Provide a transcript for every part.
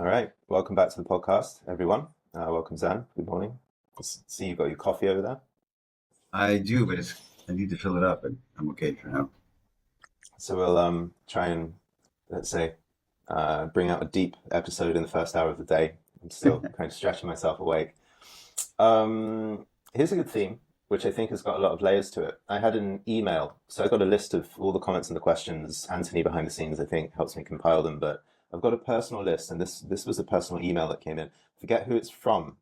All right, welcome back to the podcast, everyone. Welcome, Zan. Good morning. See you got your coffee over there. I do, but I need to fill it up, and I'm okay for now. So we'll try and let's say bring out a deep episode in the first hour of the day. I'm still kind of stretching myself awake. Here's a good theme, which I think has got a lot of layers to it. I had an email, so I got a list of all the comments and the questions. Anthony behind the scenes, I think, helps me compile them, but I've got a personal list, and this was a personal email that came in. Forget who it's from,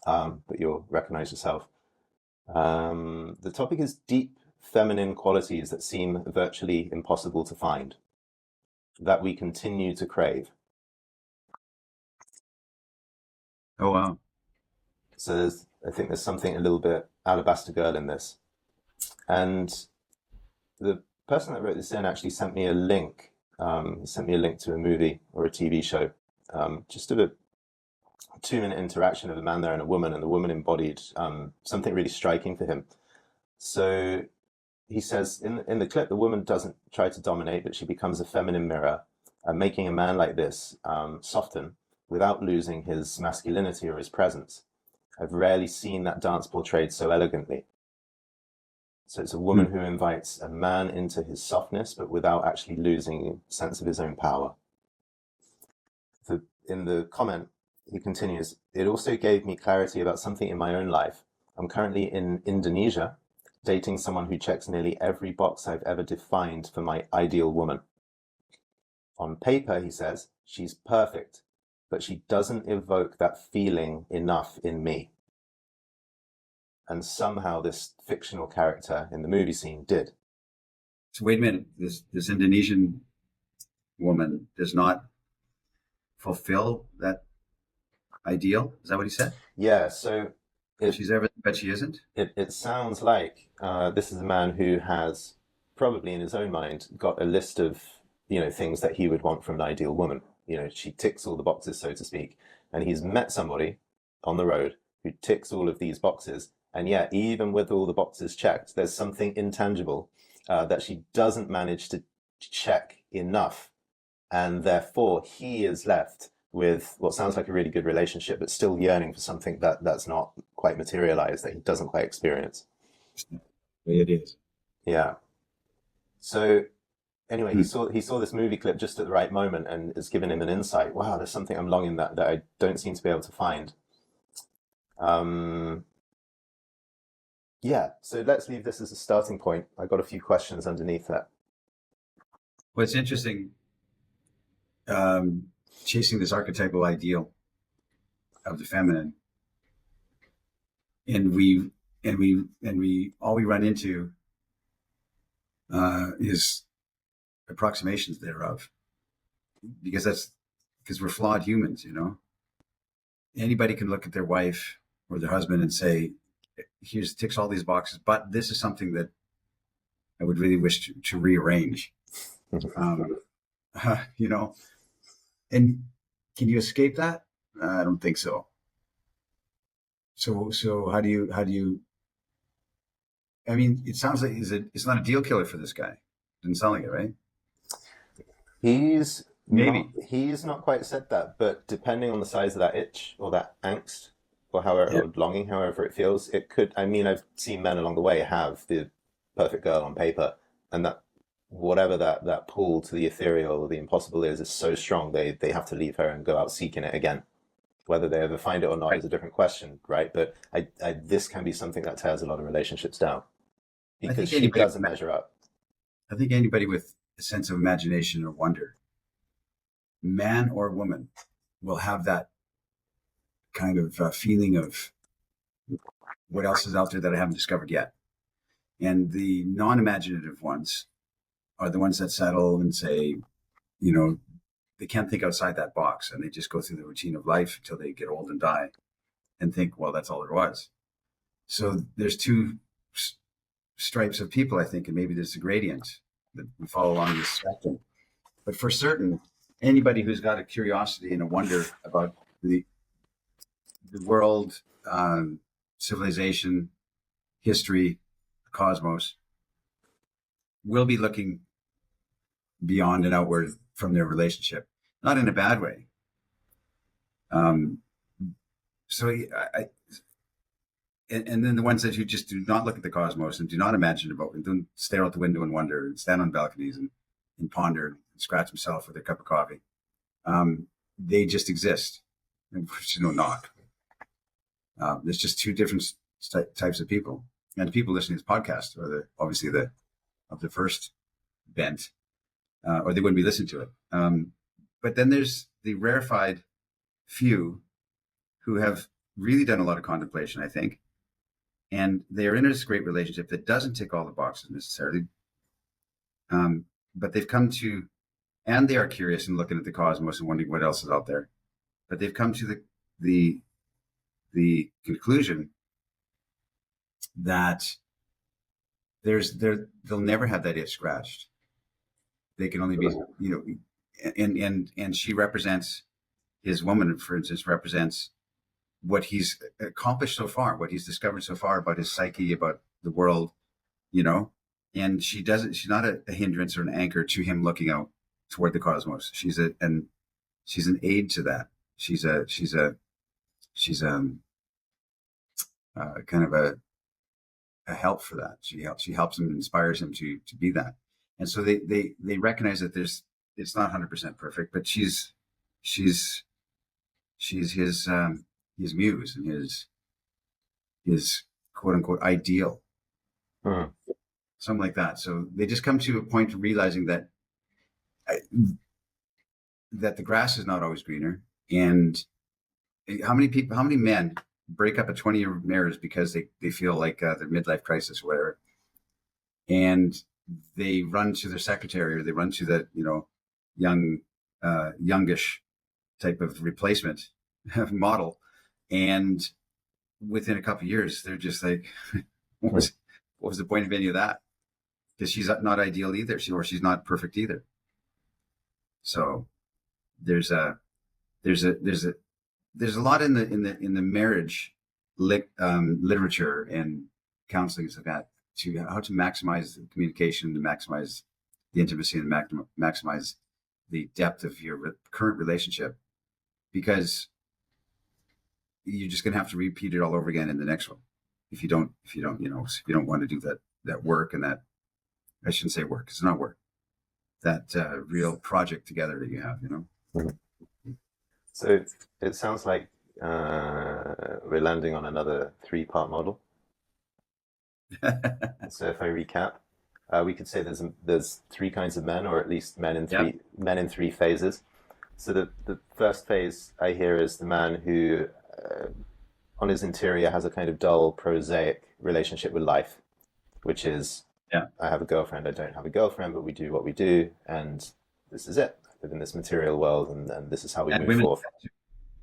but you'll recognize yourself. The topic is deep feminine qualities that seem virtually impossible to find, that we continue to crave. Oh wow! So I think there's something a little bit Alabaster girl in this. And the person that wrote this in actually sent me a link. Sent me a link to a movie or a TV show, just of a 2-minute interaction of a man there and a woman, and the woman embodied something really striking for him. So he says in the clip, the woman doesn't try to dominate, but she becomes a feminine mirror, making a man like this soften without losing his masculinity or his presence. I've rarely seen that dance portrayed so elegantly. So it's a woman Hmm. who invites a man into his softness, but without actually losing a sense of his own power. In the comment, he continues, it also gave me clarity about something in my own life. I'm currently in Indonesia, dating someone who checks nearly every box I've ever defined for my ideal woman. On paper, he says, she's perfect, but she doesn't evoke that feeling enough in me. And somehow this fictional character in the movie scene did. So wait a minute. This Indonesian woman does not fulfill that ideal. Is that what he said? Yeah, so it She's everything, but she isn't. it sounds like this is a man who has probably in his own mind got a list of things that he would want from an ideal woman. She ticks all the boxes, so to speak, and he's met somebody on the road who ticks all of these boxes, and yet even with all the boxes checked, there's something intangible that she doesn't manage to check enough, and therefore he is left with what sounds like a really good relationship, but still yearning for something that's not quite materialized, that he doesn't quite experience. It is. Yeah. So anyway, he Hmm. saw this movie clip just at the right moment, and it's given him an insight. Wow, there's something I'm longing that I don't seem to be able to find. Um, yeah. So let's leave this as a starting point. I got a few questions underneath that. What's interesting, um, chasing this archetypal ideal of the feminine, and we all we run into is approximations thereof, because we're flawed humans. Anybody can look at their wife or their husband and say, here's ticks all these boxes, but this is something that I would really wish to rearrange. Um, you know, and can you escape that? I don't think so. So how do you, I mean, it sounds like it's not a deal killer for this guy. Didn't sound like it, right? He's not Maybe. he's not quite said that, but depending on the size of that itch or that angst or however Yeah. or longing, however it feels, it could. I mean, I've seen men along the way have the perfect girl on paper, and that whatever that pull to the ethereal or the impossible is so strong they have to leave her and go out seeking it again. Whether they ever find it or not Right. is a different question, right? But this can be something that tears a lot of relationships down I because think she anybody, doesn't measure up. I think anybody with a sense of imagination or wonder, man or woman, will have that kind of feeling of what else is out there that I haven't discovered yet. And the non-imaginative ones are the ones that settle and say, you know, they can't think outside that box, and they just go through the routine of life until they get old and die and think, well, that's all there was. So there's two stripes of people, I think, and maybe there's a gradient that we follow along this spectrum. But for certain, anybody who's got a curiosity and a wonder about the the world, civilization, history, the cosmos, will be looking beyond and outward from their relationship, not in a bad way, Um, so and then the ones that you just do not look at the cosmos and do not imagine about, and don't stare out the window and wonder and stand on balconies and ponder and scratch themselves with their cup of coffee. They just exist. And there's no knock. There's just two different types of people. And the people listening to this podcast are obviously of the first bent, or they wouldn't be listening to it. But then there's the rarefied few who have really done a lot of contemplation, I think. And they are in this great relationship that doesn't tick all the boxes necessarily. But they've come to, and they are curious and looking at the cosmos and wondering what else is out there. But they've come to the conclusion that they'll never have that itch scratched. They can only be, and she represents, his woman, for instance, represents what he's accomplished so far, what he's discovered so far about his psyche, about the world, and she's not a hindrance or an anchor to him looking out toward the cosmos. She's an aid to that. She's kind of a help for that. She helps him and inspires him to be that. And so they recognize that it's not 100% perfect, but she's his muse and his quote unquote ideal, something like that. So they just come to a point of realizing that the grass is not always greener. And how many men break up a 20-year marriage because they feel like their midlife crisis or whatever, and they run to their secretary or they run to the youngish type of replacement model, and within a couple of years they're just like, what was the point of any of that? Because she's not ideal either, or she's not perfect either. So there's a lot in the marriage literature and counseling like that, to how to maximize the communication, to maximize the intimacy, and maximize the depth of your current relationship, because you're just going to have to repeat it all over again in the next one if you don't want to do that work, and that, I shouldn't say work, it's not work, that real project together that you have, Mm-hmm. So it sounds like we're landing on another 3-part model. So if I recap, we could say there's 3 kinds of men, or at least men in three phases. So the first phase I hear is the man who, on his interior, has a kind of dull, prosaic relationship with life, which is, I have a girlfriend, I don't have a girlfriend, but we do what we do, and this is it. I live in this material world, and this is how we move forth.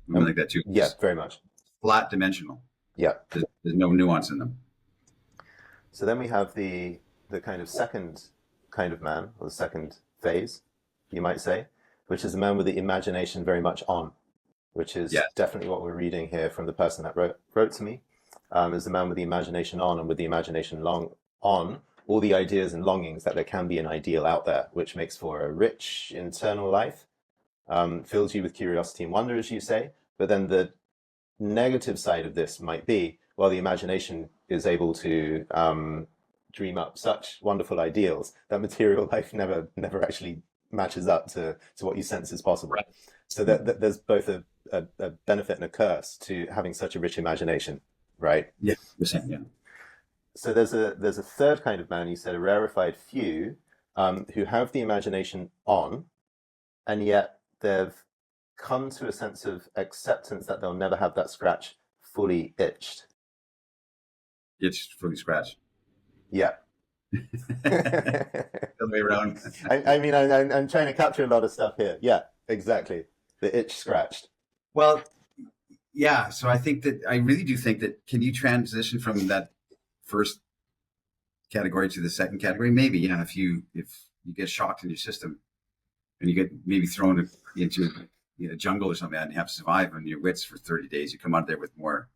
Women like that too. Yeah, very much. Flat dimensional. Yeah. There's no nuance in them. So then we have the kind of second kind of man, or the second phase, you might say, which is the man with the imagination very much on, which is definitely what we're reading here from the person that wrote to me, is the man with the imagination on, and with the imagination on all the ideas and longings that there can be an ideal out there, which makes for a rich internal life, fills you with curiosity and wonder, as you say. But then the negative side of this might be, well, the imagination is able to dream up such wonderful ideals that material life never actually matches up to what you sense is possible. Right. So that there's both a benefit and a curse to having such a rich imagination, right? Yeah, yeah. So there's a third kind of man, you said, a rarefied few, who have the imagination on, and yet they've come to a sense of acceptance that they'll never have that scratch fully itched. Itched, fully scratched. Yeah. The way around. I mean, I'm trying to capture a lot of stuff here. Yeah, exactly. The itch scratched. Well, yeah. So I really do think that, can you transition from that first category to the second category? Maybe, yeah. If you get shocked in your system and you get maybe thrown into a jungle or something and have to survive on your wits for 30 days, you come out there with more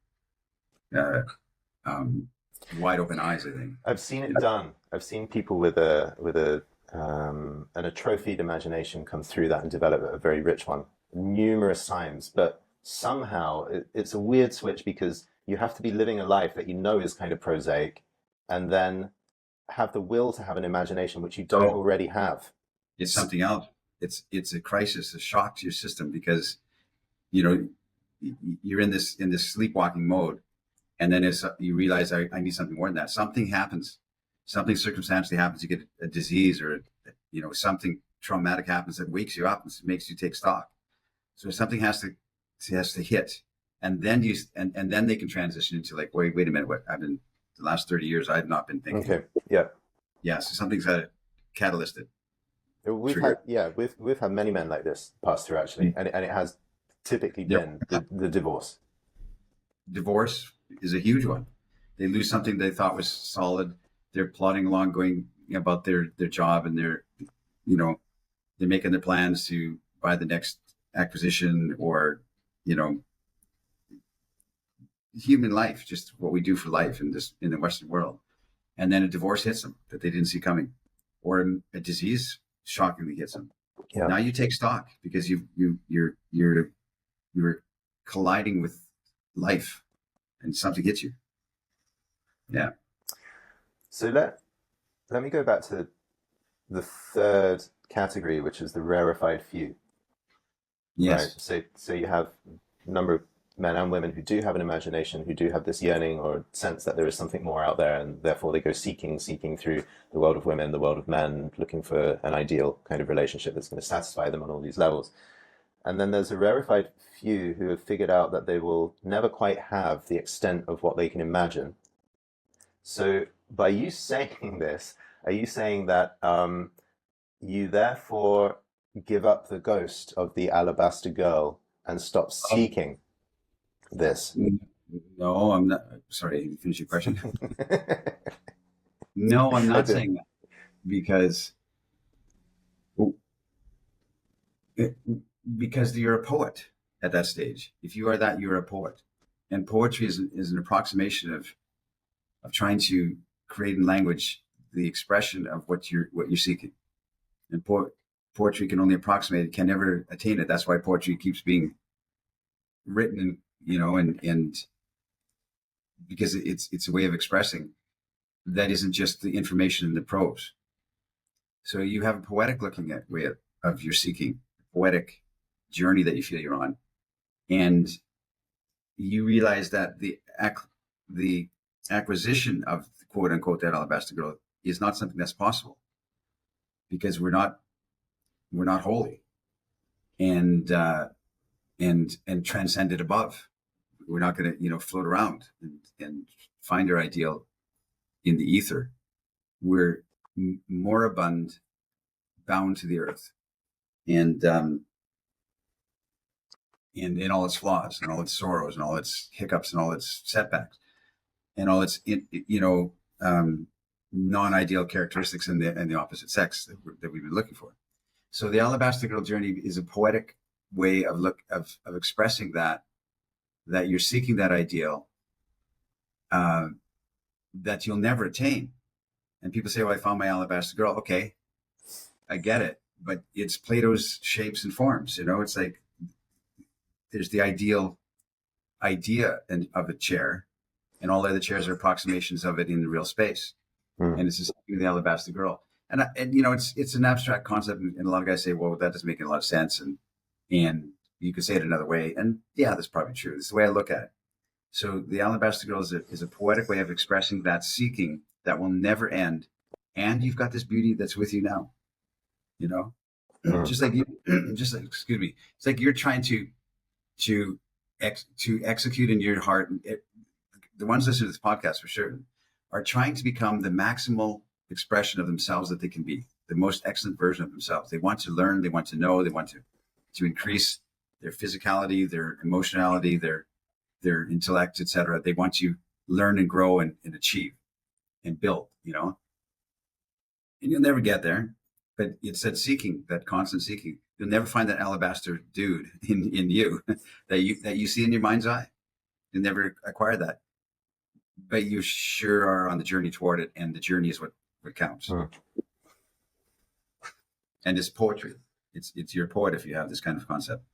wide open eyes, I think. I've seen it done. I've seen people with an atrophied imagination come through that and develop a very rich one numerous times. But somehow it's a weird switch because you have to be living a life that you know is kind of prosaic, and then have the will to have an imagination which you don't Oh, already have. it's something else. It's a crisis, a shock to your system because you know you're in this sleepwalking mode, and then you realize I need something more than that. Something happens, something circumstantially happens. You get a disease or something traumatic happens that wakes you up and makes you take stock. So something has to hit, and then and then they can transition into like, wait a minute, what I've been the last 30 years I've not been thinking. Okay, yeah. Yeah, so something's got to catalyst it, We've had trigger. we've had many men like this pass through actually, and it has typically Their been the divorce. divorce is a huge one. They lose something they thought was solid. They're plodding along, going about their job, and you know, they're making their plans to buy the next acquisition or, you know, human life, just what we do for life in the Western world. And then a divorce hits them that they didn't see coming, or a disease shockingly hits them. Yeah. Now you take stock because you're colliding with life, and something hits you. Yeah. So let me go back to the third category, which is the rarefied few. Right. Yes. So you have a number of men and women who do have an imagination, who do have this yearning or sense that there is something more out there, and therefore they go seeking through the world of women, the world of men, looking for an ideal kind of relationship that's going to satisfy them on all these levels. And then there's a rarefied few who have figured out that they will never quite have the extent of what they can imagine. So by you saying this, are you saying that you therefore give up the ghost of the alabaster girl and stop Um, seeking this? no, I'm not. Sorry, finish your question. No, I'm I not did. saying that because because you're a poet at that stage. If you are that, you're a poet, and poetry is an approximation of trying to create in language the expression of what you're seeking. And poetry can only approximate it, can never attain it. That's why poetry keeps being written, and and because it's a way of expressing that isn't just the information in the prose. So you have a poetic looking at way of your seeking, poetic journey that you feel you're on, and you realize that the acquisition of quote unquote that alabaster girl is not something that's possible because we're not holy and and transcended above. We're not going to float around and find our ideal in the ether. We're moribund, bound to the earth, and in all its flaws and all its sorrows and all its hiccups and all its setbacks and all its non-ideal characteristics in the opposite sex that we've been looking for. So the alabaster girl journey is a poetic way of expressing that you're seeking that ideal uh, that you'll never attain. And people say, "Well, I found my alabaster girl." Okay, I get it, but it's Plato's shapes and forms. It's like there's the ideal idea of a chair, and all other chairs are approximations of it in the real space. Hmm. And it's just the alabaster girl. And it's an abstract concept, and a lot of guys say, "Well, that doesn't make a lot of sense," and you could say it another way. And yeah, that's probably true. It's the way I look at it. So the alabaster girl is a poetic way of expressing that seeking that will never end, and you've got this beauty that's with you now. You know, Hmm. just like you, just like excuse me, it's like you're trying to to execute in your heart. The ones listening to this podcast for sure are trying to become the maximal expression of themselves that they can be, the most excellent version of themselves. They want to learn, they want to know, they want to increase their physicality, their emotionality, their intellect, etc. They want to learn and grow and achieve and build, and you'll never get there. But it's that seeking, that constant seeking. You'll never find that alabaster dude in you that you see in your mind's eye. You'll never acquire that, but you sure are on the journey toward it, and the journey is what counts. Hmm. And it's poetry. It's your poet if you have this kind of concept.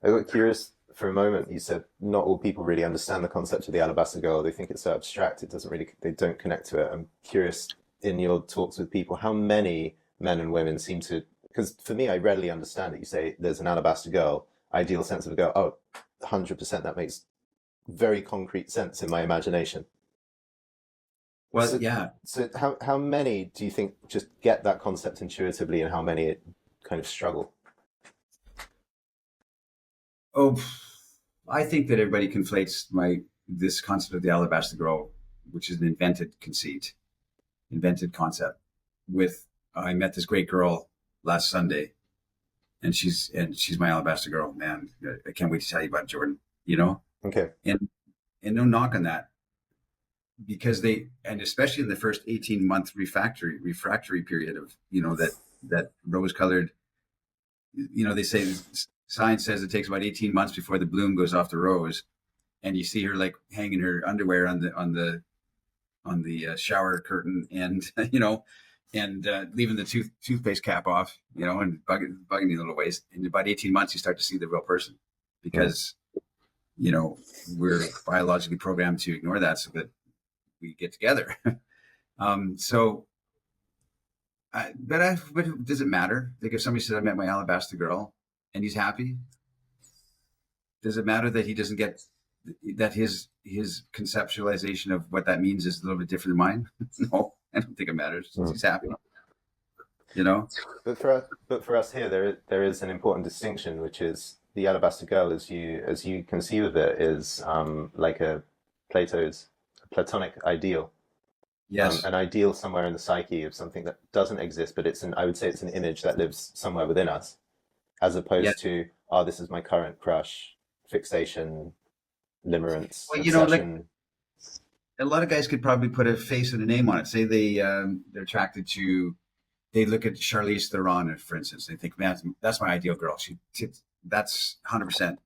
I got curious for a moment. You said not all people really understand the concept of the alabaster girl. They think it's so abstract. It doesn't really, they don't connect to it. I'm curious in your talks with people, how many men and women seem to, because for me, I readily understand it. You say there's an alabaster girl, ideal sense of a girl. Oh, 100%. That makes very concrete sense in my imagination. Well, So, yeah. so how many do you think just get that concept intuitively, and how many kind of struggle? Oh, I think that everybody conflates this concept of the alabaster girl, which is an invented conceit, invented concept, with I met this great girl last Sunday, and she's my alabaster girl. Man, I can't wait to tell you about Jordan. You know, Okay. and no knock on that, because and especially in the first 18-month refractory period of, that rose colored, they say science says it takes about 18 months before the bloom goes off the rose, and you see her like hanging her underwear on the shower curtain, and leaving the toothpaste cap off, and bugging me in little ways. In about 18 months, you start to see the real person, because we're biologically programmed to ignore that so that we get together. So, but does it matter? Like, if somebody says I met my alabaster girl and he's happy, does it matter that he doesn't get that his conceptualization of what that means is a little bit different than mine? No, I don't think it matters. He's happy, But for us here, there is an important distinction, which is the alabaster girl, as you conceive of it, is like a Plato's Platonic ideal. Yes. An ideal somewhere in the psyche of something that doesn't exist, but I would say it's an image that lives somewhere within us, as opposed to, oh, this is my current crush, fixation, limerence, Well, like obsession. a lot of guys could probably put a face and a name on it. Say they're attracted to, they look at Charlize Theron, for instance. They think, man, that's my ideal girl. That's 100%.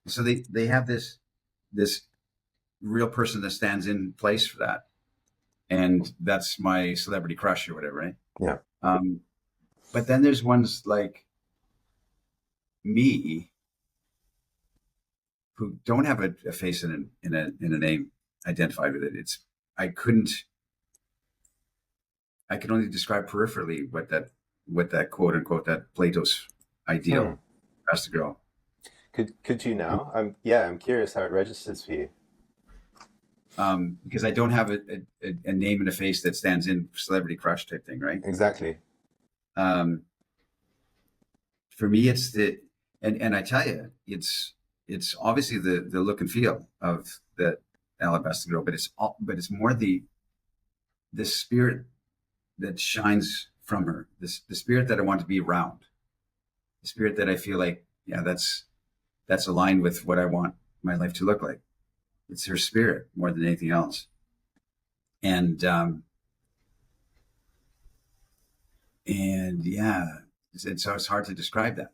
So they have this real person that stands in place for that, and that's my celebrity crush or whatever, right? Yeah. But then there's ones like me who don't have a face and a name identified with it. I could only describe peripherally what that quote unquote, that Plato's ideal has to go. Could you now? I'm curious how it registers for you. Because I don't have a name and a face that stands in celebrity crush type thing, right? Exactly. For me, it's and I tell you, it's obviously the look and feel of the alabaster girl, but it's more the spirit that shines from her, the spirit that I want to be around, the spirit that I feel like, yeah, that's aligned with what I want my life to look like. It's her spirit more than anything else. And yeah, so it's hard to describe that.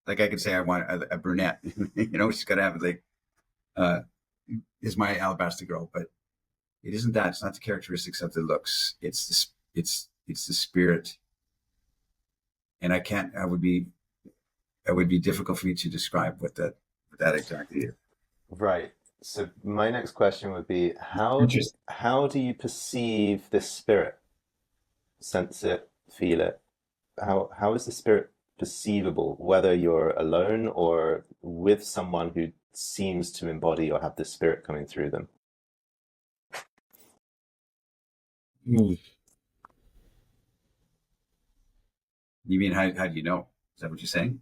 Like, I could say I want a brunette, she's got to have like, is my alabaster girl, but it isn't that. It's not the characteristics of the looks. It's the spirit. And it would be difficult for me to describe what that exactly is. Right. So my next question would be, how do you perceive this spirit? Sense it, feel it? How is the spirit perceivable, whether you're alone or with someone who seems to embody or have the spirit coming through them? You mean, how do you know? Is that what you're saying?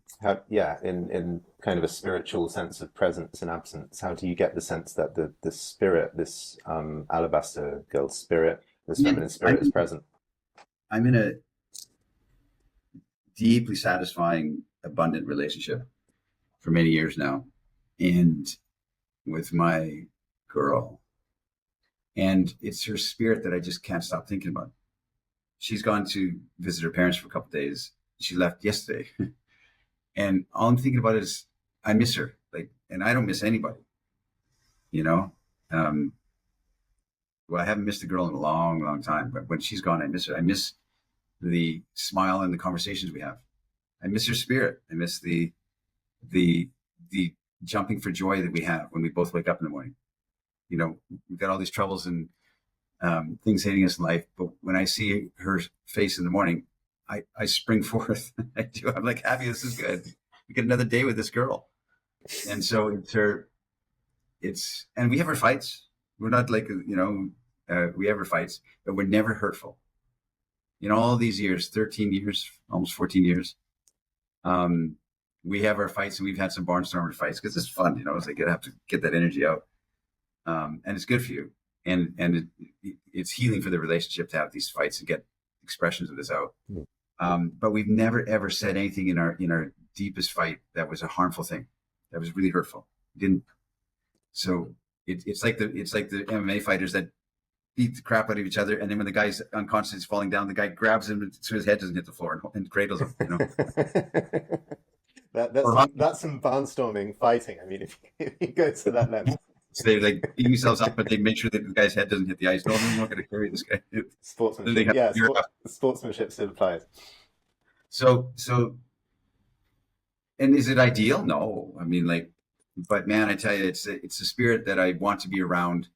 In kind of a spiritual sense of presence and absence, how do you get the sense that the spirit, this alabaster girl spirit, this feminine spirit is present? I'm in a deeply satisfying, abundant relationship for many years now, and with my girl. And it's her spirit that I just can't stop thinking about. She's gone to visit her parents for a couple of days. She left yesterday. And all I'm thinking about is I miss her. And I don't miss anybody, Well, I haven't missed a girl in a long, long time, but when she's gone, I miss her. I miss the smile and the conversations we have. I miss her spirit. I miss the the jumping for joy that we have when we both wake up in the morning. You know, we've got all these troubles and things hitting us in life, but when I see her face in the morning, I spring forth. I'm like, happy, this is good. We get another day with this girl. And so and we have our fights. We're not like, we have our fights, but we're never hurtful. In all these years, 13 years, almost 14 years, we have our fights, and we've had some barnstormer fights because it's fun, it's like you have to get that energy out. And it's good for you. And it's healing for the relationship to have these fights and get expressions of this out. But we've never, ever said anything in our deepest fight that was a harmful thing, that was really hurtful. So it's like the MMA fighters that beat the crap out of each other, and then when the guy's unconscious, he's falling down, the guy grabs him so his head doesn't hit the floor and cradles him. That's some barnstorming fighting. I mean, if you go to that level. So they like beat themselves up, but they make sure that the guy's head doesn't hit the ice. No, I'm not going to carry this guy. Sportsmanship, sportsmanship still applies. So, and is it ideal? No, I mean, but man, I tell you, it's a spirit that I want to be around,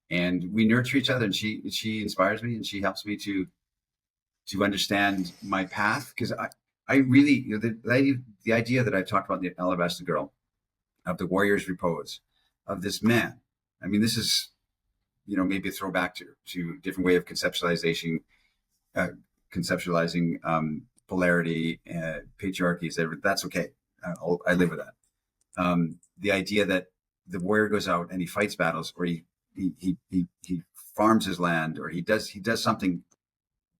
and we nurture each other, and she inspires me, and she helps me to understand my path, because I really, the idea that I talked about in the Alabaster girl, of the warrior's repose, of this man. I mean, this is, maybe a throwback to a different way of conceptualizing polarity, patriarchy. That's okay. I live with that. The idea that the warrior goes out and he fights battles, or he farms his land, or he does something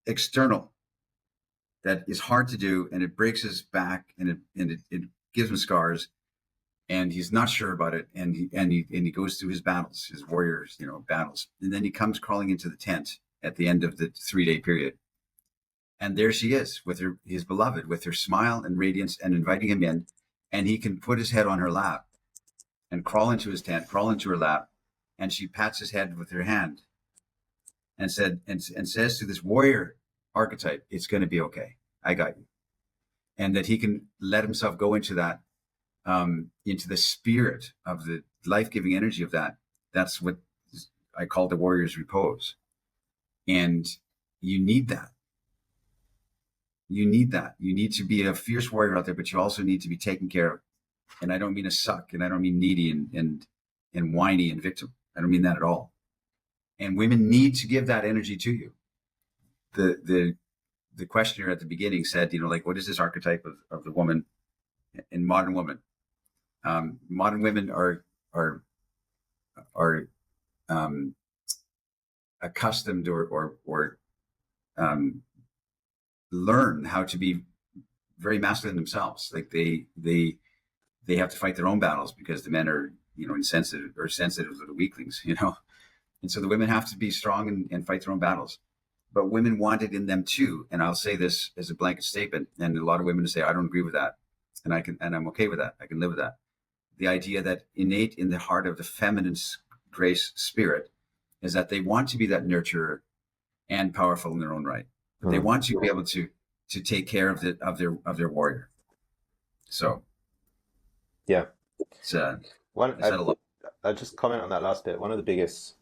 external that is hard to do, and it breaks his back, and it gives him scars, and he's not sure about it, and he goes through his battles, his warriors, battles, and then he comes crawling into the tent at the end of the 3-day period, and there she is with his beloved, with her smile and radiance, and inviting him in, and he can put his head on her lap and crawl into his tent, crawl into her lap, and she pats his head with her hand and says to this warrior archetype, "It's going to be okay. I got you." And that he can let himself go into that, into the spirit of the life-giving energy of that. That's what I call the warrior's repose. And you need that. You need that. You need to be a fierce warrior out there, but you also need to be taken care of. And I don't mean a suck, and I don't mean needy and whiny and victim. I don't mean that at all. And women need to give that energy to you. The questioner at the beginning said, what is this archetype of the woman in modern woman? Modern women are accustomed or learn how to be very masculine themselves. Like they have to fight their own battles because the men are, insensitive or sensitive to the weaklings, And so the women have to be strong and fight their own battles. But women want it in them too. And I'll say this as a blanket statement, and a lot of women say, I don't agree with that. And I'm okay with that. I can live with that. The idea that innate in the heart of the feminine grace spirit is that they want to be that nurturer and powerful in their own right. But they want to be able to take care of their warrior. So, yeah. I'll just comment on that last bit. One of the biggest,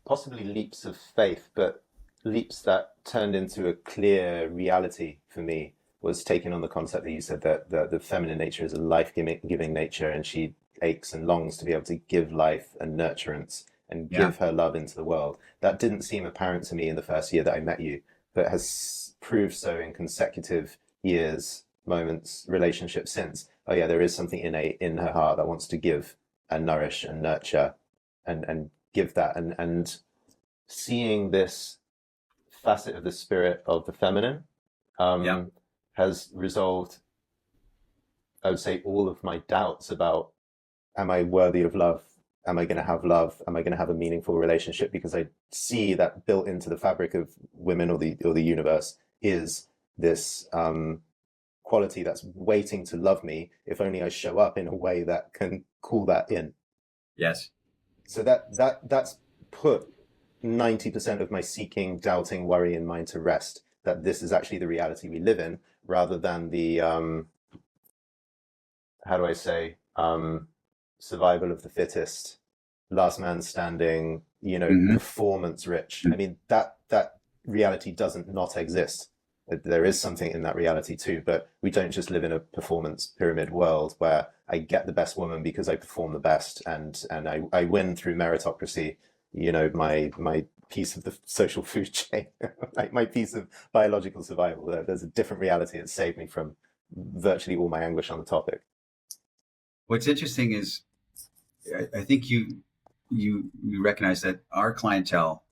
possibly leaps of faith, but leaps that turned into a clear reality for me, was taking on the concept that you said that the feminine nature is a life-giving nature, and she aches and longs to be able to give life and nurturance and give her love into the world. That didn't seem apparent to me in the first year that I met you, but has proved so in consecutive years, moments, relationships since. Oh yeah, there is something innate in her heart that wants to give and nourish and nurture and give that. And seeing this facet of the spirit of the feminine has resolved, I would say, all of my doubts about, am I worthy of love? Am I going to have love? Am I going to have a meaningful relationship? Because I see that built into the fabric of women or the universe is this quality that's waiting to love me, if only I show up in a way that can call that in. Yes. So that's put 90% of my seeking, doubting, worrying mind to rest, that this is actually the reality we live in, rather than the how do I say, survival of the fittest, last man standing, Hmm. performance rich. I mean, that reality doesn't not exist. There is something in that reality too, but we don't just live in a performance pyramid world where I get the best woman because I perform the best, and I win through meritocracy, my piece of the social food chain, like my piece of biological survival. There's a different reality that saved me from virtually all my anguish on the topic. What's interesting is I think you recognize that our clientele,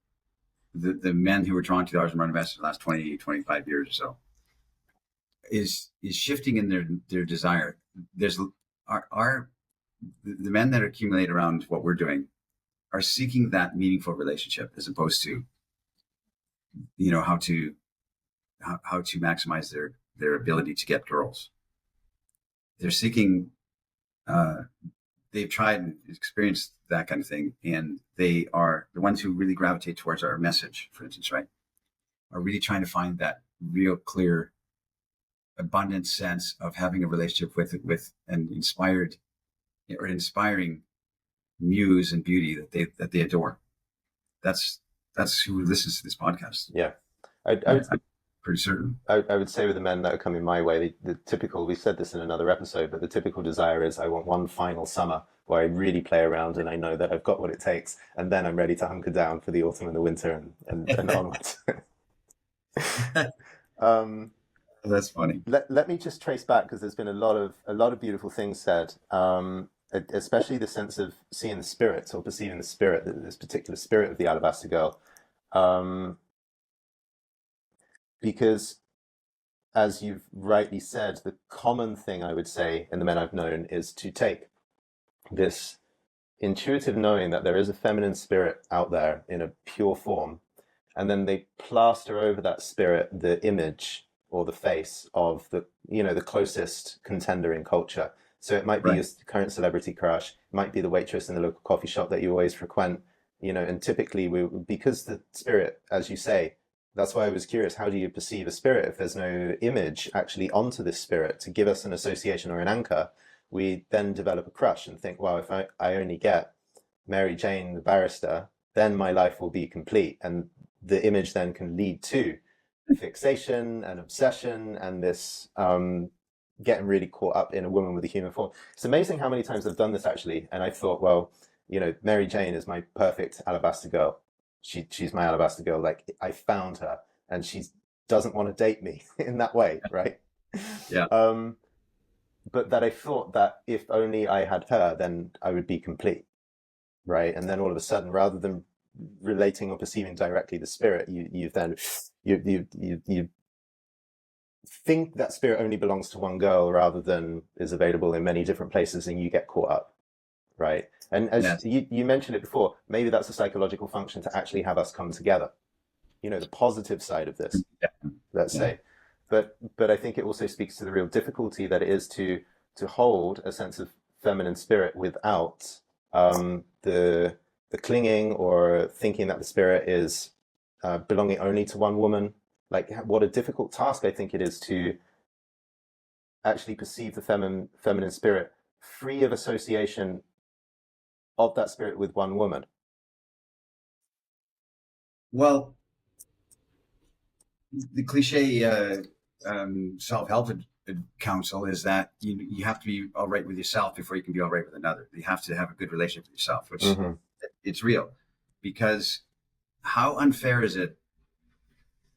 the men who were drawn to the Ars Morta message the last 20, 25 years or so, is shifting in their desire. There's our the men that accumulate around what we're doing are seeking that meaningful relationship as opposed to how to maximize their ability to get girls. They're seeking they've tried and experienced that kind of thing, and they are the ones who really gravitate towards our message, for instance, right? Are really trying to find that real clear, abundant sense of having a relationship with an inspiring muse and beauty that they adore. That's who listens to this podcast. Yeah. I'm pretty certain. I would say with the men that are coming my way, the typical, we said this in another episode, but the typical desire is I want one final summer where I really play around and I know that I've got what it takes, and then I'm ready to hunker down for the autumn and the winter and onwards. That's funny. Let me just trace back because there's been a lot of beautiful things said, especially the sense of seeing the spirit or perceiving the spirit, this particular spirit of the Alabaster girl. Because as you've rightly said, the common thing I would say in the men I've known is to take this intuitive knowing that there is a feminine spirit out there in a pure form, and then they plaster over that spirit the image or the face of the closest contender in culture. So it might be your current celebrity crush, it might be the waitress in the local coffee shop that you always frequent, and typically because the spirit, as you say, that's why I was curious, how do you perceive a spirit if there's no image actually onto this spirit to give us an association or an anchor? We then develop a crush and think, well, if I only get Mary Jane, the barrister, then my life will be complete. And the image then can lead to fixation and obsession and this getting really caught up in a woman with a human form. It's amazing how many times I've done this actually. And I thought, well, Mary Jane is my perfect Alabaster girl. She's my Alabaster girl. Like I found her, and she doesn't want to date me in that way, right? Yeah. But that I thought that if only I had her, then I would be complete, right? And then all of a sudden, rather than relating or perceiving directly the spirit, you think that spirit only belongs to one girl rather than is available in many different places, and you get caught up. Right. And as you mentioned it before, maybe that's a psychological function to actually have us come together, the positive side of this, let's say. But I think it also speaks to the real difficulty that it is to hold a sense of feminine spirit without the clinging or thinking that the spirit is belonging only to one woman. Like what a difficult task I think it is to actually perceive the feminine spirit free of association of that spirit with one woman. Well, the cliche self-help counsel is that you have to be all right with yourself before you can be all right with another. You have to have a good relationship with yourself, which it's real. Because how unfair is it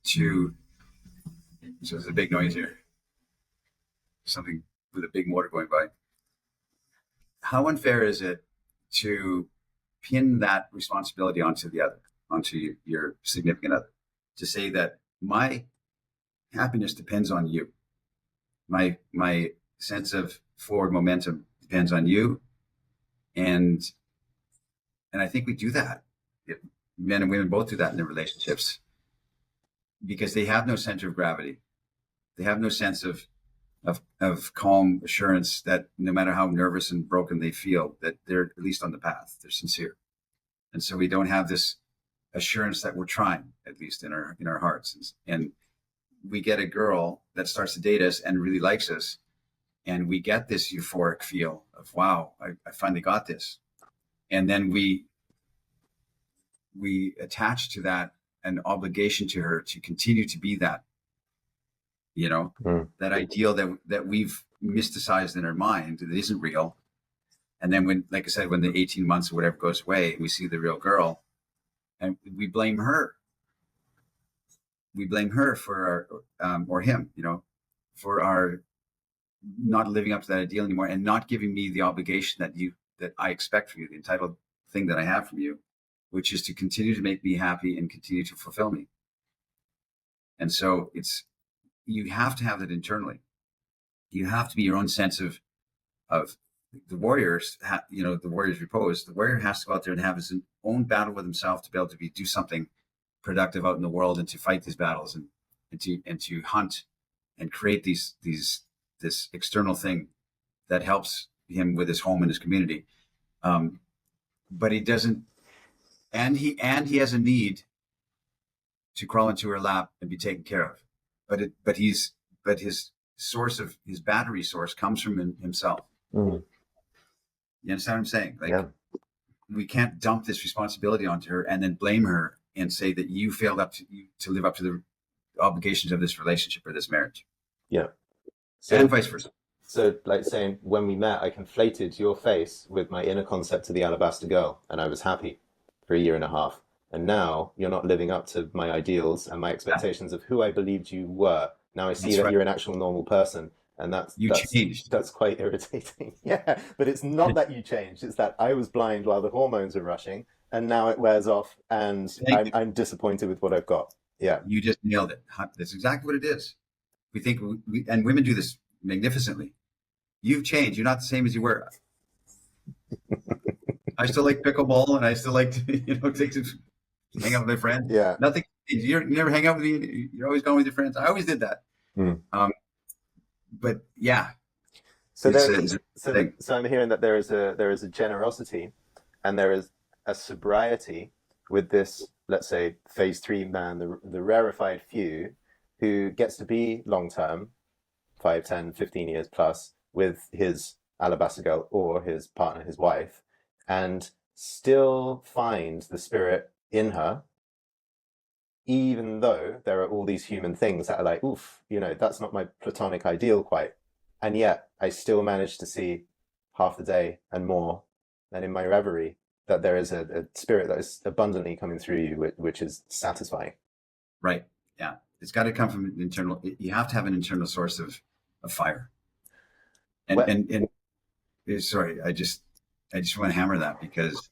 to... So there's a big noise here. Something with a big motor going by. How unfair is it to pin that responsibility onto the other, onto your significant other, to say that my happiness depends on you. My sense of forward momentum depends on you. And I think we do that. Men and women both do that in their relationships because they have no center of gravity. They have no sense of calm assurance that no matter how nervous and broken they feel, that they're at least on the path. They're sincere. And so we don't have this assurance that we're trying, at least in our hearts. And we get a girl that starts to date us and really likes us. and we get this euphoric feel of, wow, I finally got this. And then we attach to that an obligation to her to continue to be that, that ideal that we've mysticized in our mind that isn't real. And then when, like I said, when the 18 months or whatever goes away, we see the real girl, and we blame her. We blame her for our, or him, for our not living up to that ideal anymore, and not giving me the obligation that I expect from you, the entitled thing that I have from you, which is to continue to make me happy and continue to fulfill me. And so you have to have that internally. You have to be your own sense of the warriors, the warrior's repose. The warrior has to go out there and have his own battle with himself to be able to do something productive out in the world, and to fight these battles, and to hunt and create this external thing that helps him with his home and his community. But he doesn't, and he has a need to crawl into her lap and be taken care of. But his battery source comes from himself. Mm-hmm. You understand what I'm saying? We can't dump this responsibility onto her and then blame her and say that you failed to live up to the obligations of this relationship or this marriage. Yeah. And vice versa. So, like saying, when we met, I conflated your face with my inner concept of the Alabaster girl, and I was happy for 1.5 years. And now you're not living up to my ideals and my expectations of who I believed you were. Now I see that you're an actual normal person, and that's changed. That's quite irritating. Yeah, but it's not that you changed; it's that I was blind while the hormones were rushing, and now it wears off, and I'm disappointed with what I've got. Yeah, you just nailed it. That's exactly what it is. We think, and women do this magnificently. You've changed. You're not the same as you were. I still like pickleball, and I still like to hang out with my friends. Yeah, nothing. You never hang out with me. You're always going with your friends. I always did that. But yeah. So I'm hearing that there is a generosity, and there is a sobriety with this, let's say, phase 3 man, the rarefied few, who gets to be long term, 5, 10, 15 years plus, with his Alabaster girl or his partner, his wife, and still find the spirit in her, even though there are all these human things that are like, oof, that's not my platonic ideal quite. And yet I still manage to see half the day and more, and in my reverie, that there is a spirit that is abundantly coming through you, which is satisfying. Right. Yeah. It's got to come from an internal. You have to have an internal source of fire. And sorry, I just want to hammer that, because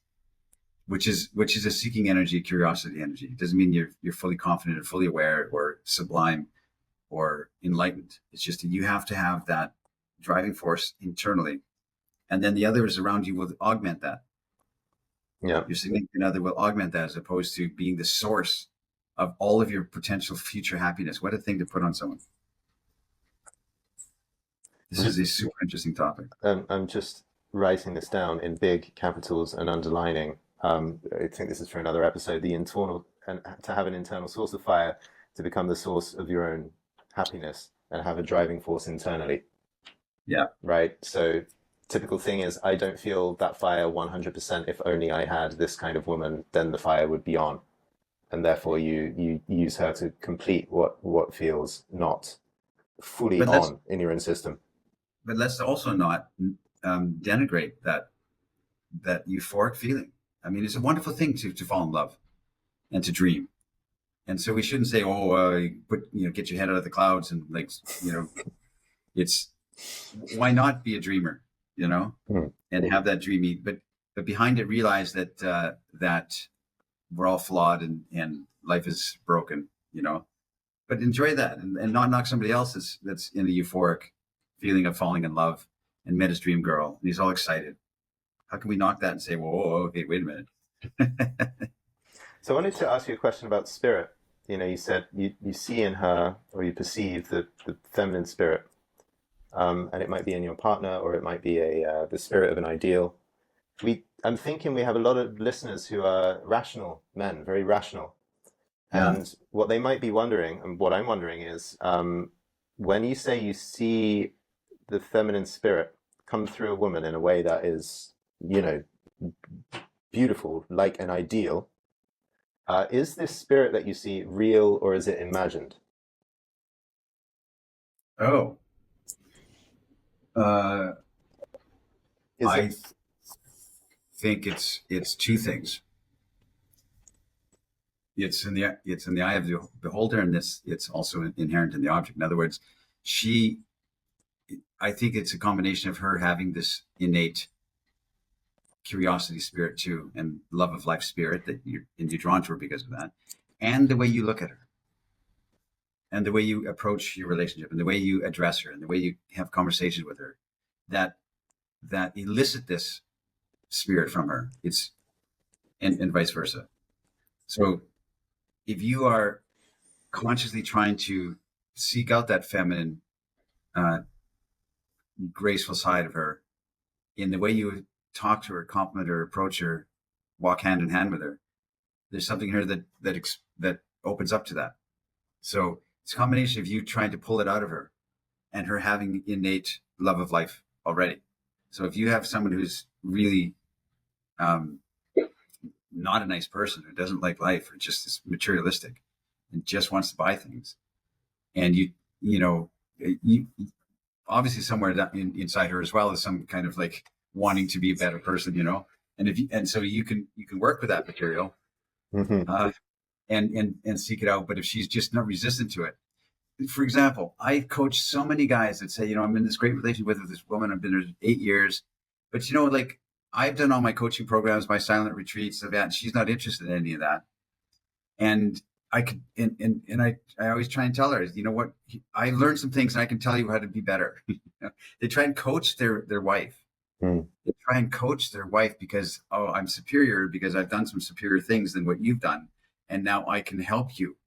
which is a seeking energy, curiosity energy. It doesn't mean you're fully confident or fully aware or sublime or enlightened. It's just that you have to have that driving force internally, and then the others around you will augment that. Yeah, your significant other will augment that, as opposed to being the source of all of your potential future happiness. What a thing to put on someone. This is a super interesting topic. I'm just writing this down in big capitals and underlining. I think this is for another episode. The internal, and to have an internal source of fire, to become the source of your own happiness and have a driving force internally. Yeah. Right. So typical thing is, I don't feel that fire 100%. If only I had this kind of woman, then the fire would be on. And therefore you use her to complete what feels not fully on in your own system. But let's also not denigrate that euphoric feeling. I mean, it's a wonderful thing to fall in love and to dream. And so we shouldn't say, get your head out of the clouds and it's why not be a dreamer, and have that dreamy, but behind it realize that we're all flawed and life is broken, but enjoy that and not knock somebody else that's in the euphoric feeling of falling in love and met his dream girl and he's all excited. How can we knock that and say, whoa, okay, wait a minute. So I wanted to ask you a question about spirit. You said you see in her, or you perceive the feminine spirit, and it might be in your partner, or it might be the spirit of an ideal. I'm thinking we have a lot of listeners who are rational men, very rational. Yeah. And what they might be wondering, and what I'm wondering is, when you say you see the feminine spirit come through a woman in a way that is, you know, beautiful, like an ideal, is this spirit that you see real or is it imagined? Oh, uh, Is I it? think it's two things. It's in the eye of the beholder, and it's also inherent in the object. In other words, she I think it's a combination of her having this innate curiosity spirit too, and love of life spirit that you're drawn to her because of that, and the way you look at her, and the way you approach your relationship, and the way you address her, and the way you have conversations with her, that elicit this spirit from her. It's and vice versa. So if you are consciously trying to seek out that feminine, uh, graceful side of her in the way you talk to her, compliment her, approach her, walk hand in hand with her, there's something here that opens up to that. So it's a combination of you trying to pull it out of her and her having innate love of life already. So if you have someone who's really not a nice person, who doesn't like life, or just is materialistic and just wants to buy things, and you obviously somewhere inside her as well is some kind of like wanting to be a better person, and so you can work with that material, Mm-hmm. and seek it out. But if she's just not resistant to it, for example, I coach so many guys that say, I'm in this great relationship with this woman. I've been there 8 years, but like I've done all my coaching programs, my silent retreats, and she's not interested in any of that. And I could, and I always try and tell her, what, I learned some things and I can tell you how to be better. They try and coach their wife. Mm. They try and coach their wife because, I'm superior because I've done some superior things than what you've done. And now I can help you.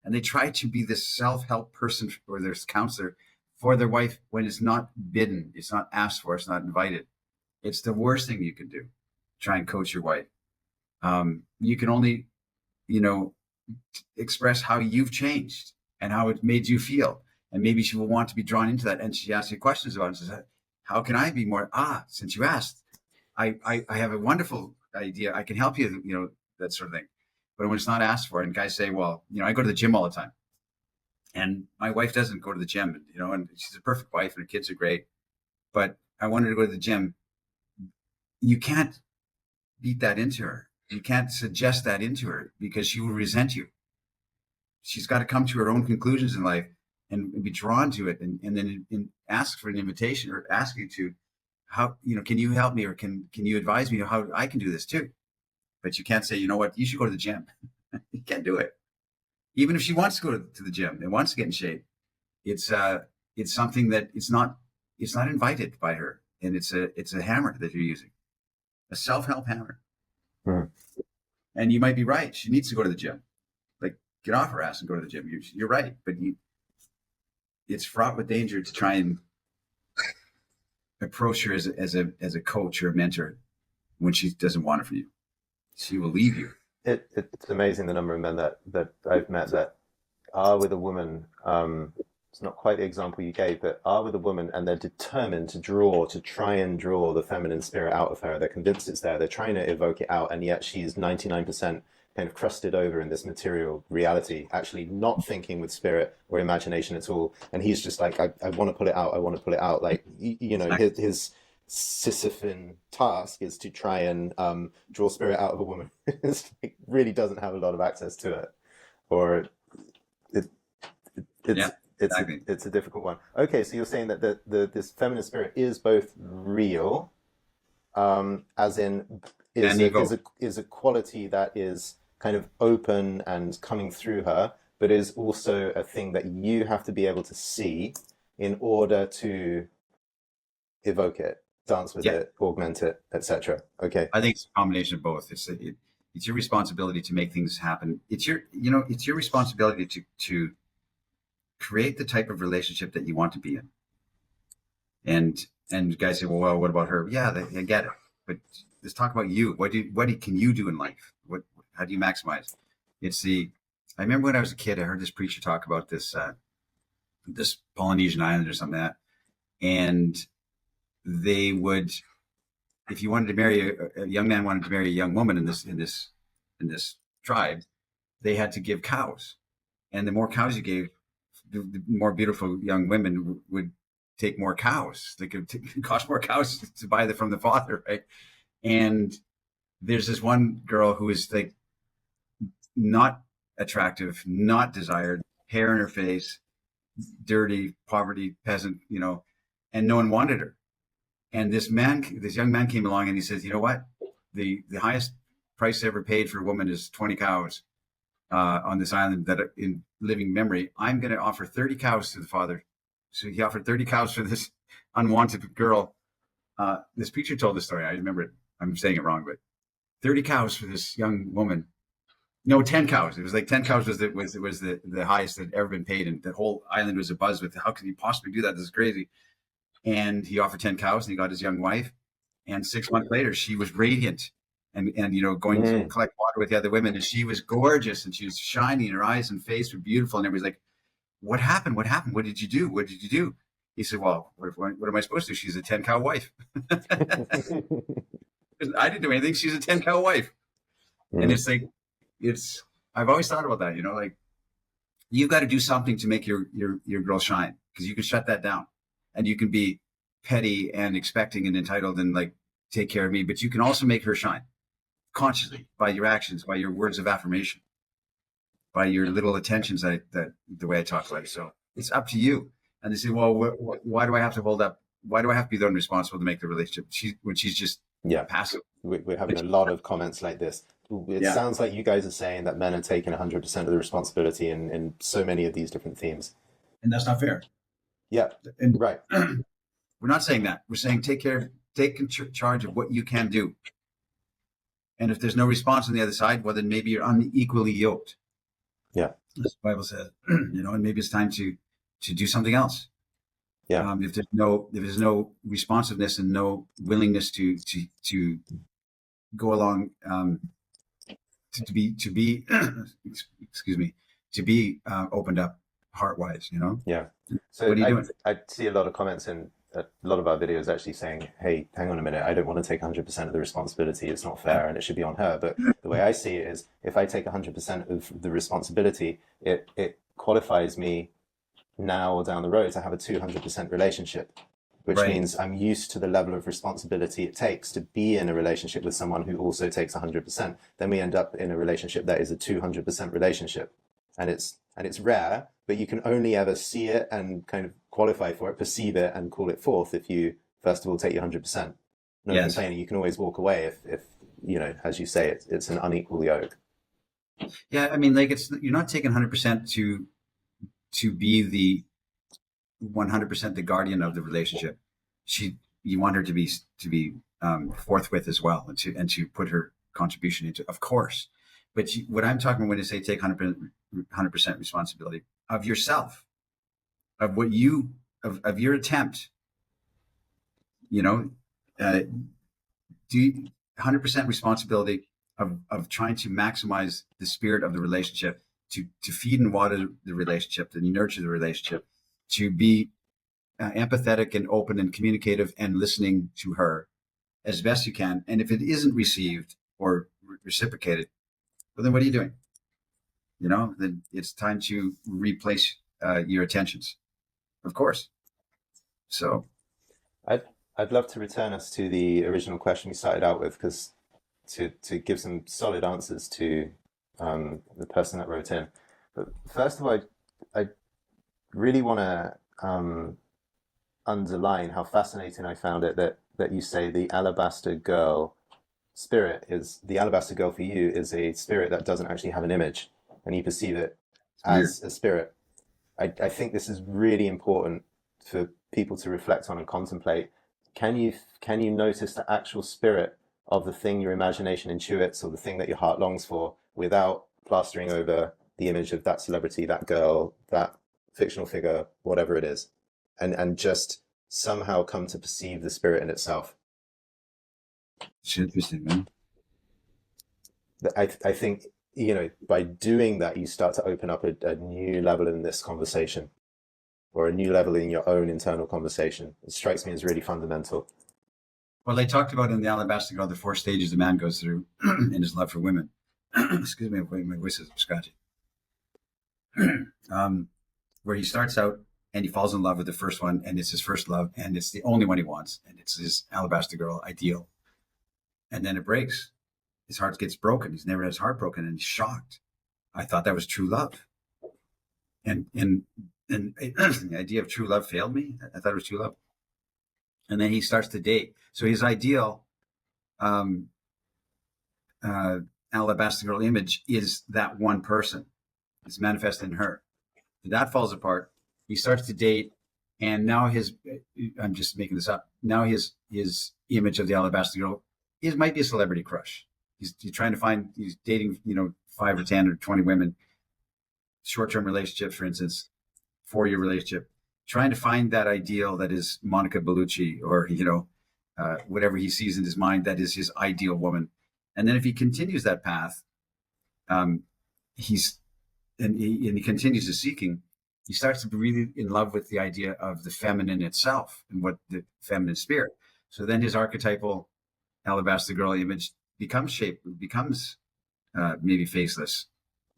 And they try to be this self-help person or this counselor for their wife when it's not bidden, it's not asked for, it's not invited. It's the worst thing you can do. Try and coach your wife. You can only, express how you've changed and how it made you feel. And maybe she will want to be drawn into that. And she asks you questions about it and says, how can I be more? Since you asked, I have a wonderful idea. I can help you, that sort of thing. But when it's not asked for, and guys say, well, I go to the gym all the time. And my wife doesn't go to the gym, and she's a perfect wife and her kids are great. But I want her to go to the gym. You can't beat that into her. You can't suggest that into her because she will resent you. She's got to come to her own conclusions in life and be drawn to it, and then ask for an invitation or ask you to, how, can you help me, or can you advise me how I can do this too? But you can't say, what, you should go to the gym. You can't do it. Even if she wants to go to the gym and wants to get in shape, it's something that it's not invited by her, and it's a hammer that you're using, a self-help hammer. Mm. And you might be right. She needs to go to the gym. Like, get off her ass and go to the gym. You're right, but it's fraught with danger to try and approach her as a coach or a mentor when she doesn't want it from you. She will leave you. It's amazing the number of men that I've met that are with a woman. It's not quite the example you gave, but are with a woman and they're determined to try and draw the feminine spirit out of her. They're convinced it's there. They're trying to evoke it out, and yet she's 99% kind of crusted over in this material reality, actually not thinking with spirit or imagination at all. And he's just like, I want to pull it out. I want to pull it out. Like, his Sisyphean task is to try and draw spirit out of a woman. It's like, really doesn't have a lot of access to it, or Exactly. it's a difficult one. Okay, so you're saying that this feminine spirit is both real, as in is a quality that is kind of open and coming through her, but is also a thing that you have to be able to see in order to evoke it, dance with it, augment it, etc. Okay. I think it's a combination of both. It's your responsibility to make things happen. It's your responsibility to create the type of relationship that you want to be in. And guys say, well, what about her? Yeah, I get it. But let's talk about you. What can you do in life? How do you maximize? I remember when I was a kid, I heard this preacher talk about this Polynesian island or something like that. and they would, if you wanted to marry a young man wanted to marry a young woman in this tribe, they had to give cows, and the more cows you gave, the more beautiful young women would take more cows. They could cost more cows to buy from the father, right? And there's this one girl who is like not attractive, not desired, hair in her face, dirty, poverty, peasant, and no one wanted her. And this young man came along and he says, you know what? The highest price ever paid for a woman is 20 cows on this island that in living memory. I'm going to offer 30 cows to the father. So he offered 30 cows for this unwanted girl. This preacher told the story. I remember it. I'm saying it wrong, but 30 cows for this young woman. No, 10 cows. It was like 10 cows was the highest that had ever been paid. And the whole island was abuzz with, how could he possibly do that? This is crazy. And he offered 10 cows and he got his young wife. And 6 months later, she was radiant and going to collect water with the other women. And she was gorgeous and she was shiny and her eyes and face were beautiful. And everybody's like, what happened? What happened? What did you do? What did you do? He said, well, what am I supposed to do? She's a 10 cow wife. I didn't do anything. She's a 10 cow wife. And it's like, I've always thought about that, like you've got to do something to make your girl shine, because you can shut that down and you can be petty and expecting and entitled and like, take care of me, but you can also make her shine consciously by your actions, by your words of affirmation, by your little attentions that the way I talk about it. So it's up to you. And they say, well, why do I have to hold up? Why do I have to be the one responsible to make the relationship? When she's just passive. We're having a lot of comments like this. It sounds like you guys are saying that men are taking 100% of the responsibility in so many of these different themes. And that's not fair. Yeah, and right. We're not saying that. We're saying take charge of what you can do. And if there's no response on the other side, well, then maybe you're unequally yoked. Yeah. As the Bible says, and maybe it's time to do something else. Yeah. If there's no responsiveness and no willingness to go along, to be excuse me, to be opened up heart-wise, Yeah. So what are you doing? I see a lot of comments in a lot of our videos actually saying, hey, hang on a minute, I don't want to take 100% of the responsibility. It's not fair and it should be on her. But the way I see it is, if I take 100% of the responsibility, it qualifies me now or down the road to have a 200% relationship, which means I'm used to the level of responsibility it takes to be in a relationship with someone who also takes 100%. Then we end up in a relationship that is a 200% relationship. And it's rare, but you can only ever see it and kind of qualify for it, perceive it, and call it forth if you, first of all, take your 100%. No complaining. You can always walk away if as you say, it's an unequal yoke. Yeah, I mean, like you're not taking 100% to be the 100% the guardian of the relationship. You want her to be forthwith as well, and to put her contribution into, of course. But what I'm talking about when I say take 100% responsibility of yourself, of what of your attempt, do 100% responsibility of trying to maximize the spirit of the relationship, to feed and water the relationship, to nurture the relationship, to be empathetic and open and communicative and listening to her as best you can. And if it isn't received or reciprocated, well, then what are you doing? Then it's time to replace your attentions, of course. So I'd love to return us to the original question we started out with, because to give some solid answers to the person that wrote in. But first of all, I really want to underline how fascinating I found it that you say the Alabaster girl spirit is, the Alabaster girl for you is a spirit that doesn't actually have an image, and you perceive it as a spirit. I think this is really important for people to reflect on and contemplate. Can you notice the actual spirit of the thing your imagination intuits, or the thing that your heart longs for, without plastering over the image of that celebrity, that girl, that fictional figure, whatever it is, and just somehow come to perceive the spirit in itself? It's interesting, man. I think, by doing that, you start to open up a new level in this conversation. or a new level in your own internal conversation. It strikes me as really fundamental. Well, they talked about in the Alabaster Girl the 4 stages a man goes through in his love for women. Excuse me, my voice is scratchy. Where he starts out and he falls in love with the first one, and it's his first love, and it's the only one he wants, and it's his Alabaster Girl ideal. And then it breaks. His heart gets broken. He's never had his heart broken, and he's shocked. I thought that was true love. And the idea of true love failed me. I thought it was true love. And then he starts to date. So his ideal Alabaster Girl image is that one person. It's manifested in her. That falls apart. He starts to date, and now I'm just making this up. Now his image of the Alabaster Girl might be a celebrity crush. He's trying to find. He's dating 5 or 10 or 20 women. Short-term relationships, for instance, 4-year relationship. Trying to find that ideal that is Monica Bellucci, or whatever he sees in his mind that is his ideal woman. And then if he continues that path, he continues the seeking. He starts to be really in love with the idea of the feminine itself and what the feminine spirit. So then his archetypal Alabaster Girl image becomes maybe faceless.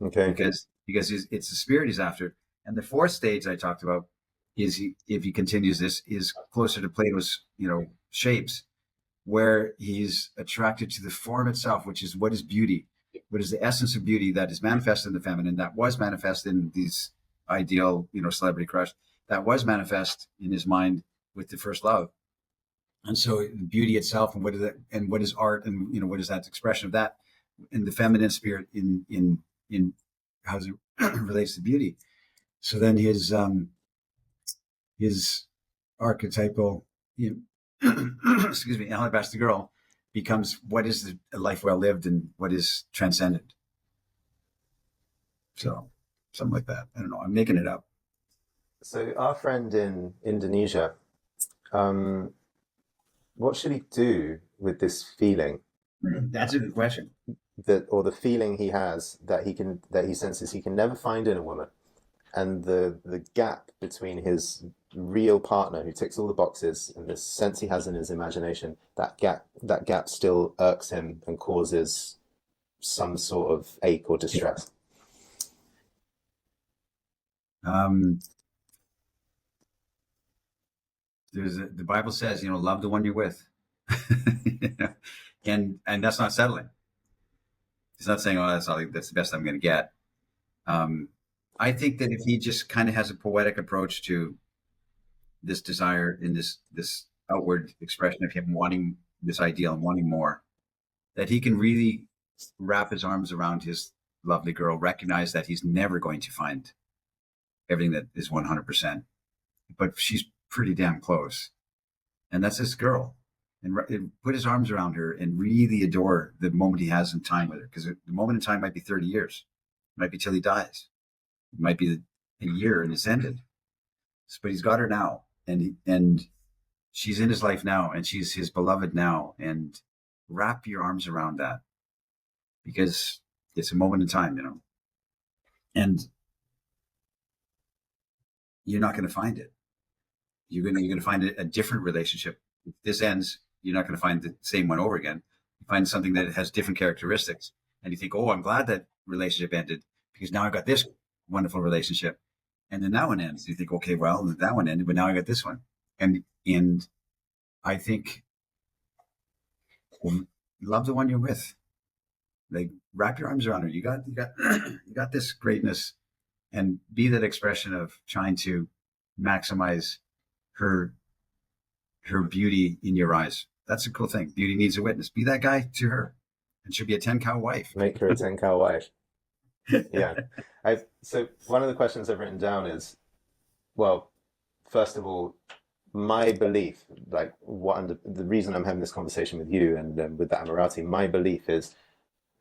Okay. Because it's the spirit he's after. And the 4th stage I talked about is if he continues this, is closer to Plato's, shapes, where he's attracted to the form itself, which is what is beauty, what is the essence of beauty that is manifest in the feminine, that was manifest in these ideal, celebrity crush, that was manifest in his mind with the first love. And so beauty itself, and what is that, and what is art, and what is that expression of that in the feminine spirit in how it relates to beauty. So then his archetypal excuse me, Alabaster Girl becomes what is a life well lived and what is transcendent. So something like that. I don't know. I'm making it up. So our friend in Indonesia, what should he do with this feeling? That's a good question. The feeling he has that he senses he can never find in a woman, and the gap between his real partner who ticks all the boxes and the sense he has in his imagination, that gap still irks him and causes some sort of ache or distress. The Bible says, love the one you're with. and that's not settling. It's not saying, that's the best I'm going to get. I think that if he just kind of has a poetic approach to this desire in this outward expression of him wanting this ideal and wanting more, that he can really wrap his arms around his lovely girl, recognize that he's never going to find everything that is 100%, but she's pretty damn close. And that's this girl. And put his arms around her and really adore the moment he has in time with her. Because the moment in time might be 30 years. It might be till he dies. It might be a year and it's ended. But he's got her now. And she's in his life now. And she's his beloved now. And wrap your arms around that. Because it's a moment in time, And you're not going to find it. You're going to find a different relationship. If this ends, you're not going to find the same one over again. You find something that has different characteristics. And you think, I'm glad that relationship ended because now I've got this wonderful relationship. And then that one ends. You think, okay, well, that one ended, but now I got this one. And I think love the one you're with. Like, wrap your arms around her. You got this greatness, and be that expression of trying to maximize her beauty in your eyes. That's a cool thing. Beauty needs a witness. Be that guy to her, and she'll be a 10-cow wife. Make her a 10-cow wife. Yeah. So one of the questions I've written down is, well, first of all, my belief, like the reason I'm having this conversation with you and with the Amorati, my belief is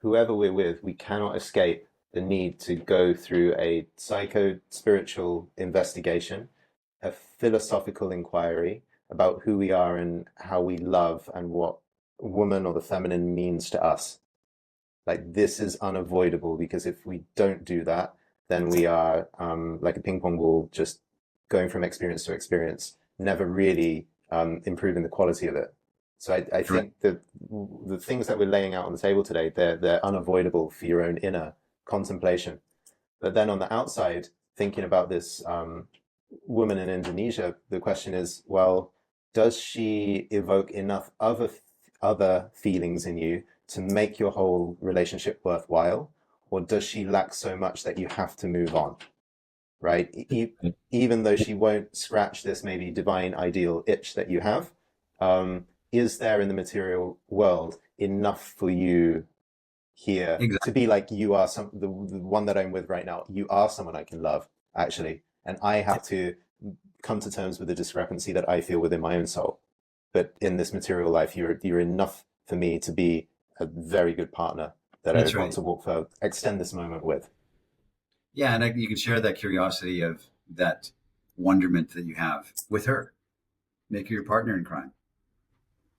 whoever we're with, we cannot escape the need to go through a psycho-spiritual investigation, a philosophical inquiry about who we are and how we love and what woman or the feminine means to us. Like, this is unavoidable, because if we don't do that, then we are like a ping pong ball just going from experience to experience, never really improving the quality of it. So I think that the things that we're laying out on the table today, they're unavoidable for your own inner contemplation. But then on the outside, thinking about this woman in Indonesia, the question is, well, does she evoke enough other feelings in you to make your whole relationship worthwhile? Or does she lack so much that you have to move on, right? Even though she won't scratch this maybe divine ideal itch that you have, is there in the material world enough for you here Exactly. to be like, you are the one that I'm with right now, you are someone I can love, actually, and I have to come to terms with the discrepancy that I feel within my own soul. But in this material life, you're enough for me to be a very good partner that I want to extend this moment with. Yeah, and you can share that curiosity of that wonderment that you have with her. Make her your partner in crime.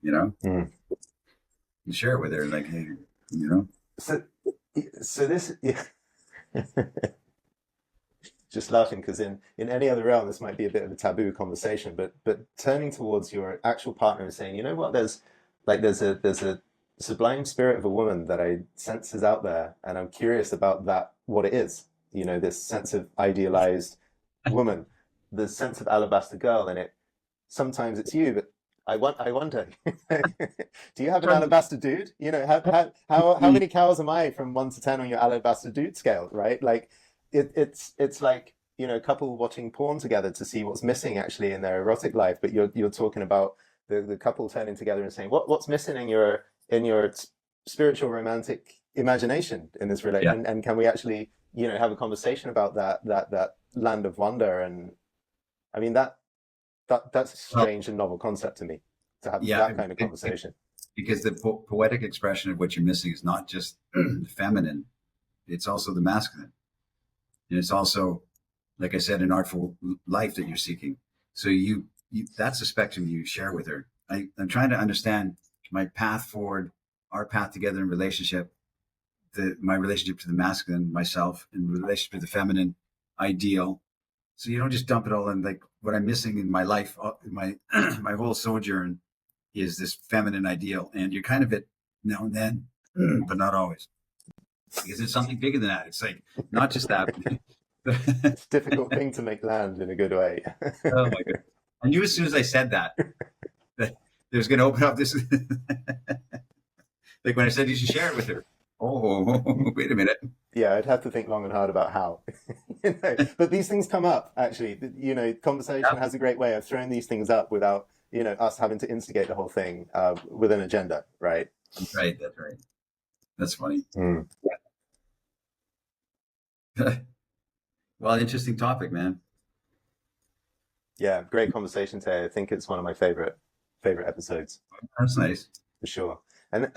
You know, you share it with her, like, hey, you know. So this, yeah. Just laughing because in any other realm this might be a bit of a taboo conversation, but turning towards your actual partner and saying, you know what, there's a sublime spirit of a woman that I sense is out there, and I'm curious about that, what it is. You know, this sense of idealized woman, the sense of alabaster girl, and it sometimes it's you, but I wonder, do you have an alabaster dude? You know, how many cows am I from 1 to 10 on your alabaster dude scale, right? Like, it's like, you know, a couple watching porn together to see what's missing actually in their erotic life, but you're talking about the couple turning together and saying, what's missing in your spiritual romantic imagination in this relation, and can we actually, you know, have a conversation about that land of wonder? And I mean, that's a strange and novel concept to me, to have that kind of conversation. Because the poetic expression of what you're missing is not just the feminine, it's also the masculine. And it's also, like I said, an artful life that you're seeking. So you that's the spectrum you share with her. I'm trying to understand my path forward, our path together in relationship, my relationship to the masculine, myself, and relationship to the feminine ideal. So you don't just dump it all in, like, what I'm missing in my life, my my whole sojourn is this feminine ideal, and you're kind of it now and then, but not always, because it's something bigger than that. It's like not just that. It's a difficult thing to make land in a good way. Oh my god! I knew as soon as I said that there's going to open up this. Like when I said you should share it with her. Oh, wait a minute. Yeah, I'd have to think long and hard about how. You know, but these things come up, actually. You know, conversation has a great way of throwing these things up without, you know, us having to instigate the whole thing with an agenda, right? Right, that's right. That's funny. Well, interesting topic, man. Yeah, great conversation today. I think it's one of my favorite episodes. That's nice. For sure. And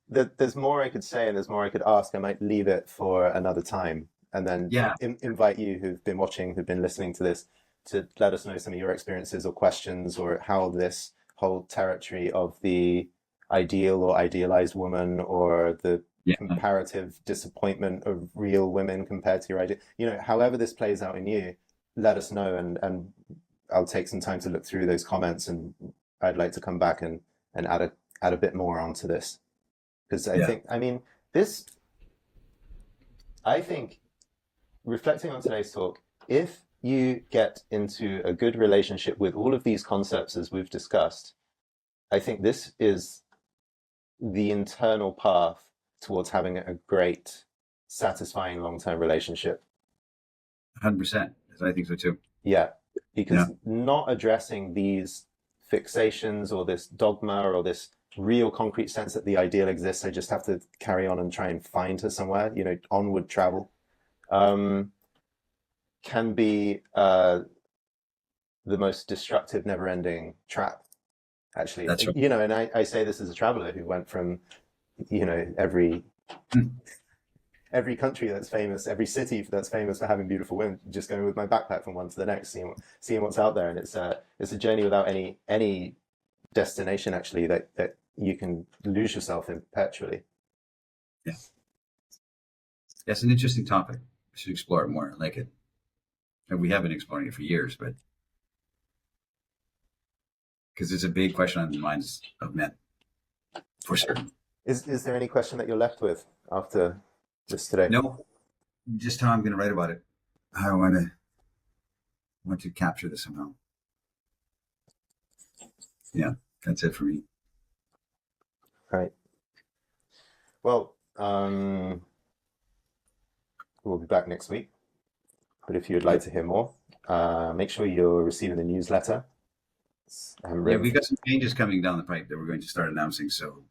there's more I could say, and there's more I could ask. I might leave it for another time, and then invite you who've been watching, who've been listening to this, to let us know some of your experiences or questions, or how this whole territory of the ideal or idealized woman, or the comparative disappointment of real women compared to your idea, you know, however this plays out in you, let us know, and I'll take some time to look through those comments, and I'd like to come back and add a bit more onto this, because I think reflecting on today's talk, if you get into a good relationship with all of these concepts as we've discussed, I think this is the internal path towards having a great, satisfying long-term relationship. 100%. I think so too. Yeah, because not addressing these fixations or this dogma or this real concrete sense that the ideal exists, I just have to carry on and try and find her somewhere, you know, onward travel, can be the most destructive, never-ending trap, actually. That's right. You know, and I say this as a traveler who went from, you know, every country that's famous, every city that's famous for having beautiful women, just going with my backpack from one to the next, seeing what's out there, and it's a journey without any destination, actually, that you can lose yourself in perpetually. Yeah, that's an interesting topic. We should explore it more. I like it, and we have been exploring it for years, but because it's a big question on the minds of men, for certain. Is there any question that you're left with after this today? No, just how I'm going to write about it. How I want to capture this somehow. Yeah, that's it for me. Right. Well, we'll be back next week. But if you would like to hear more, make sure you're receiving the newsletter. Yeah, we've got some changes coming down the pipe that we're going to start announcing. So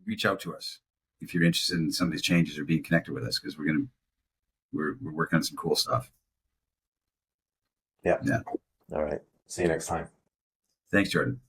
reach out to us if you're interested in some of these changes or being connected with us, because we're working on some cool stuff. Yeah. All right. See you next time. Thanks, Jordan.